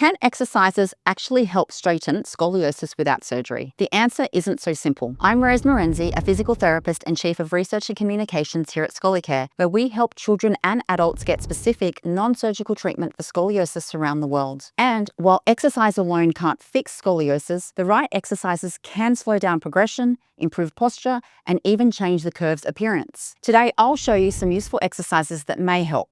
Can exercises actually help straighten scoliosis without surgery? The answer isn't so simple. I'm Mirenzi, a physical therapist and Chief of Research and Communications here at ScoliCare, where we help children and adults get specific, non-surgical treatment for scoliosis around the world. And while exercise alone can't fix scoliosis, the right exercises can slow down progression, improve posture, and even change the curve's appearance. Today, I'll show you some useful exercises that may help.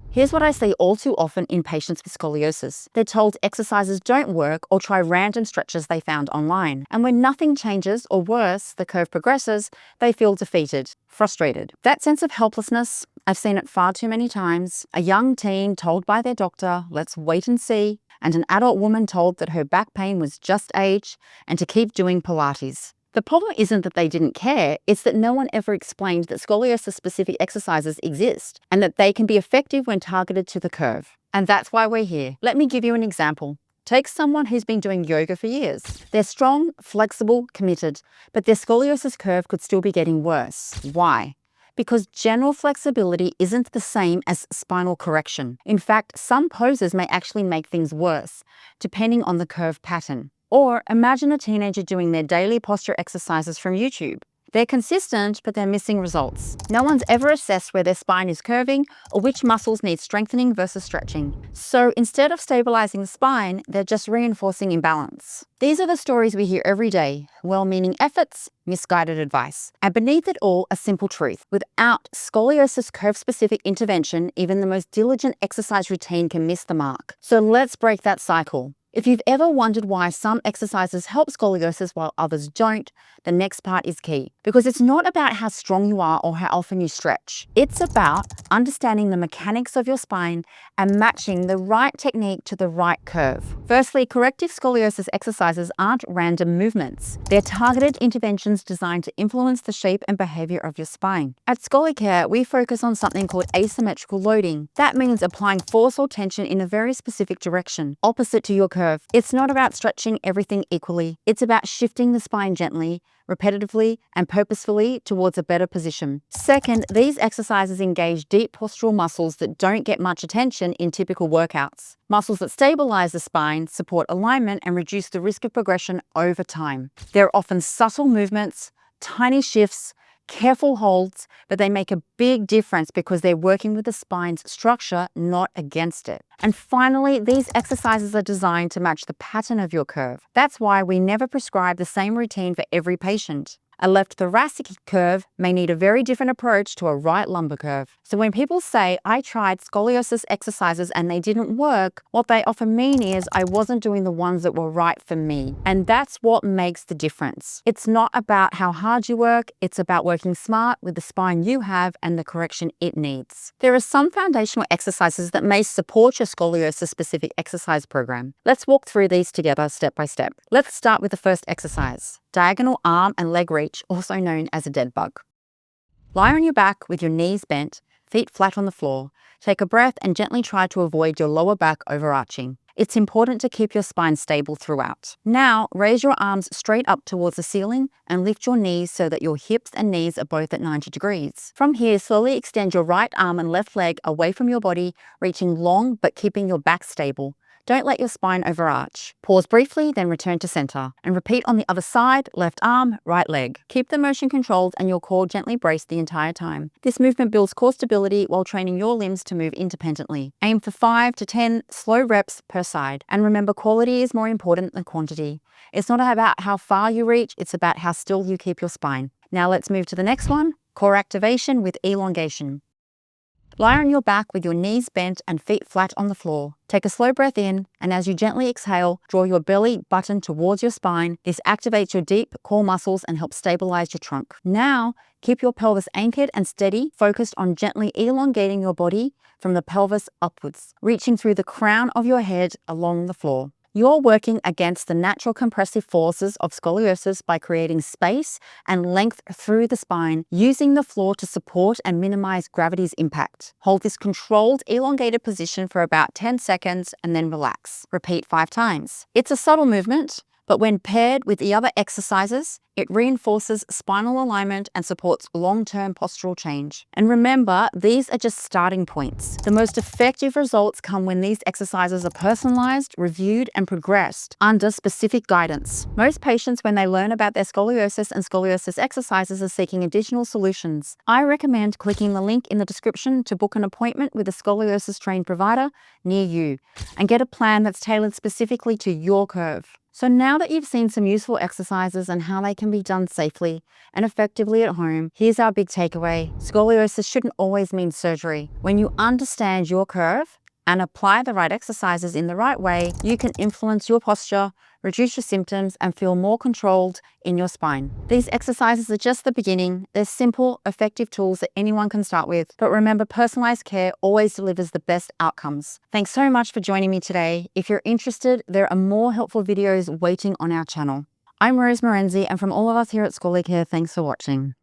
Here's what I see all too often in patients with scoliosis. They're told exercises don't work or try random stretches they found online. And when nothing changes, or worse, the curve progresses, they feel defeated, frustrated. That sense of helplessness, I've seen it far too many times. A young teen told by their doctor, let's wait and see, and an adult woman told that her back pain was just age and to keep doing Pilates. The problem isn't that they didn't care, it's that no one ever explained that scoliosis-specific exercises exist and that they can be effective when targeted to the curve. And that's why we're here. Let me give you an example. Take someone who's been doing yoga for years. They're strong, flexible, committed, but their scoliosis curve could still be getting worse. Why? Because general flexibility isn't the same as spinal correction. In fact, some poses may actually make things worse, depending on the curve pattern. Or imagine a teenager doing their daily posture exercises from YouTube. They're consistent, but they're missing results. No one's ever assessed where their spine is curving or which muscles need strengthening versus stretching. So instead of stabilizing the spine, they're just reinforcing imbalance. These are the stories we hear every day. Well-meaning efforts, misguided advice. And beneath it all, a simple truth. Without scoliosis curve-specific intervention, even the most diligent exercise routine can miss the mark. So let's break that cycle. If you've ever wondered why some exercises help scoliosis while others don't, the next part is key. Because it's not about how strong you are or how often you stretch. It's about understanding the mechanics of your spine and matching the right technique to the right curve. Firstly, corrective scoliosis exercises aren't random movements. They're targeted interventions designed to influence the shape and behavior of your spine. At ScoliCare, we focus on something called asymmetrical loading. That means applying force or tension in a very specific direction, opposite to your curve. It's not about stretching everything equally. It's about shifting the spine gently, repetitively, and purposefully towards a better position. Second, these exercises engage deep postural muscles that don't get much attention in typical workouts. Muscles that stabilize the spine, support alignment, and reduce the risk of progression over time. They're often subtle movements, tiny shifts, careful holds, but they make a big difference because they're working with the spine's structure, not against it. And finally, these exercises are designed to match the pattern of your curve. That's why we never prescribe the same routine for every patient. A left thoracic curve may need a very different approach to a right lumbar curve. So when people say, I tried scoliosis exercises and they didn't work, what they often mean is I wasn't doing the ones that were right for me. And that's what makes the difference. It's not about how hard you work, it's about working smart with the spine you have and the correction it needs. There are some foundational exercises that may support your scoliosis-specific exercise program. Let's walk through these together step by step. Let's start with the first exercise. Diagonal arm and leg reach, also known as a dead bug. Lie on your back with your knees bent, feet flat on the floor. Take a breath and gently try to avoid your lower back overarching. It's important to keep your spine stable throughout. Now, raise your arms straight up towards the ceiling and lift your knees so that your hips and knees are both at 90 degrees. From here, slowly extend your right arm and left leg away from your body, reaching long but keeping your back stable. Don't let your spine overarch. Pause briefly, then return to center. And repeat on the other side, left arm, right leg. Keep the motion controlled and your core gently braced the entire time. This movement builds core stability while training your limbs to move independently. Aim for 5 to 10 slow reps per side. And remember, quality is more important than quantity. It's not about how far you reach, it's about how still you keep your spine. Now let's move to the next one, core activation with elongation. Lie on your back with your knees bent and feet flat on the floor. Take a slow breath in, and as you gently exhale, draw your belly button towards your spine. This activates your deep core muscles and helps stabilize your trunk. Now, keep your pelvis anchored and steady, focused on gently elongating your body from the pelvis upwards, reaching through the crown of your head along the floor. You're working against the natural compressive forces of scoliosis by creating space and length through the spine, using the floor to support and minimize gravity's impact. Hold this controlled, elongated position for about 10 seconds and then relax. Repeat 5 times. It's a subtle movement, But when paired with the other exercises, it reinforces spinal alignment and supports long-term postural change. And remember, these are just starting points. The most effective results come when these exercises are personalized, reviewed, and progressed under specific guidance. Most patients, when they learn about their scoliosis and scoliosis exercises, are seeking additional solutions. I recommend clicking the link in the description to book an appointment with a scoliosis-trained provider near you and get a plan that's tailored specifically to your curve. So now that you've seen some useful exercises and how they can be done safely and effectively at home, here's our big takeaway. Scoliosis shouldn't always mean surgery. When you understand your curve and apply the right exercises in the right way, you can influence your posture, reduce your symptoms, and feel more controlled in your spine. These exercises are just the beginning. They're simple, effective tools that anyone can start with. But remember, personalized care always delivers the best outcomes. Thanks so much for joining me today. If you're interested, there are more helpful videos waiting on our channel. I'm Mirenzi, and from all of us here at ScoliCare, thanks for watching.